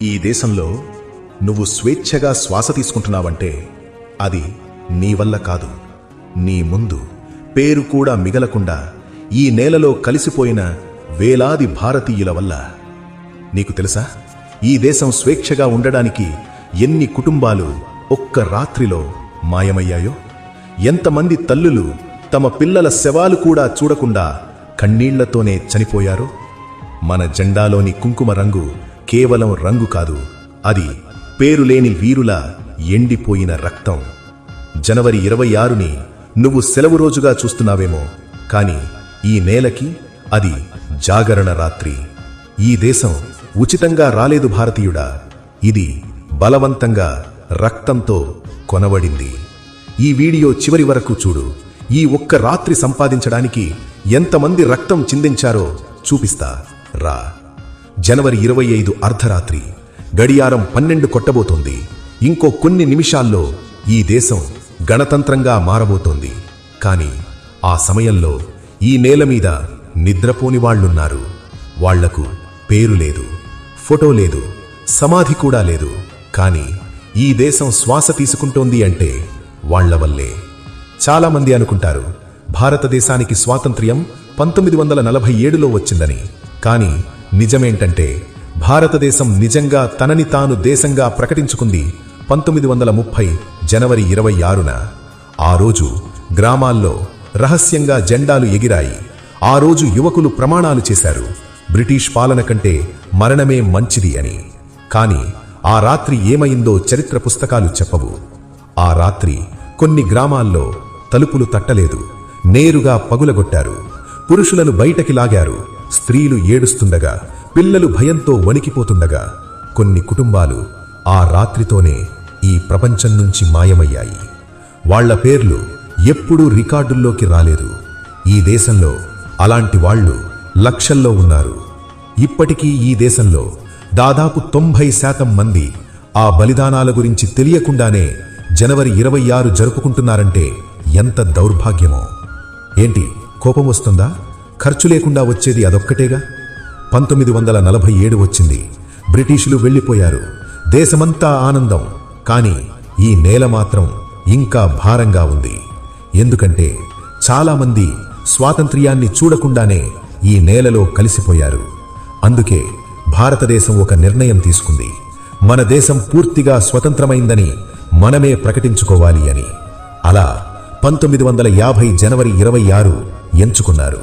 ఈ దేశంలో నువ్వు స్వేచ్ఛగా శ్వాస తీసుకుంటున్నావంటే అది నీ వల్ల కాదు, నీ ముందు పేరు కూడా మిగలకుండా ఈ నేలలో కలిసిపోయిన వేలాది భారతీయుల వల్ల. నీకు తెలుసా, ఈ దేశం స్వేచ్ఛగా ఉండడానికి ఎన్ని కుటుంబాలు ఒక్క రాత్రిలో మాయమయ్యాయో? ఎంతమంది తల్లులు తమ పిల్లల శవాలు కూడా చూడకుండా కన్నీళ్లతోనే చనిపోయారో? మన జెండాలోని కుంకుమ రంగు కేవలం రంగు కాదు, అది పేరులేని వీరుల ఎండిపోయిన రక్తం. జనవరి 26ని నువ్వు సెలవు రోజుగా చూస్తున్నావేమో, కాని ఈ నేలకి అది జాగరణ రాత్రి. ఈ దేశం ఉచితంగా రాలేదు భారతీయుడా, ఇది బలవంతంగా రక్తంతో కొనబడింది. ఈ వీడియో చివరి వరకు చూడు. ఈ ఒక్క రాత్రి సంపాదించడానికి ఎంతమంది రక్తం చిందించారో చూపిస్తా రా. జనవరి 25 అర్ధరాత్రి, గడియారం 12 కొట్టబోతోంది. ఇంకో కొన్ని నిమిషాల్లో ఈ దేశం గణతంత్రంగా మారబోతోంది. కాని ఆ సమయంలో ఈ నేల మీద నిద్రపోని వాళ్లున్నారు. వాళ్లకు పేరు లేదు, ఫోటో లేదు, సమాధి కూడా లేదు. కాని ఈ దేశం శ్వాస తీసుకుంటోంది అంటే వాళ్ల వల్లే. చాలామంది అనుకుంటారు భారతదేశానికి స్వాతంత్ర్యం 1947లో వచ్చిందని. కాని నిజమేంటంటే భారతదేశం నిజంగా తనని తాను దేశంగా ప్రకటించుకుంది 1930 జనవరి 26న. ఆ రోజు గ్రామాల్లో రహస్యంగా జెండాలు ఎగిరాయి. ఆ రోజు యువకులు ప్రమాణాలు చేశారు, బ్రిటిష్ పాలన కంటే మరణమే మంచిది అని. కాని ఆ రాత్రి ఏమైందో చరిత్ర పుస్తకాలు చెప్పవు. ఆ రాత్రి కొన్ని గ్రామాల్లో తలుపులు తట్టలేదు, నేరుగా పగులగొట్టారు. పురుషులను బయటకి లాగారు. స్త్రీలు ఏడుస్తుండగా, పిల్లలు భయంతో వణికిపోతుండగా కొన్ని కుటుంబాలు ఆ రాత్రితోనే ఈ ప్రపంచం నుంచి మాయమయ్యాయి. వాళ్ల పేర్లు ఎప్పుడూ రికార్డుల్లోకి రాలేదు. ఈ దేశంలో అలాంటి వాళ్లు లక్షల్లో ఉన్నారు. ఇప్పటికీ ఈ దేశంలో దాదాపు 90% మంది ఆ బలిదానాల గురించి తెలియకుండానే జనవరి 26 జరుపుకుంటున్నారంటే ఎంత దౌర్భాగ్యమో. ఏంటి, కోపం వస్తుందా? ఖర్చు లేకుండా వచ్చేది అదొక్కటేగా. 1947 వచ్చింది, బ్రిటిషులు వెళ్ళిపోయారు, దేశమంతా ఆనందం. కాని ఈ నేల మాత్రం ఇంకా భారంగా ఉంది. ఎందుకంటే చాలామంది స్వాతంత్ర్యాన్ని చూడకుండానే ఈ నేలలో కలిసిపోయారు. అందుకే భారతదేశం ఒక నిర్ణయం తీసుకుంది, మన దేశం పూర్తిగా స్వతంత్రమైందని మనమే ప్రకటించుకోవాలి అని. అలా 1950 జనవరి 26 ఎంచుకున్నారు.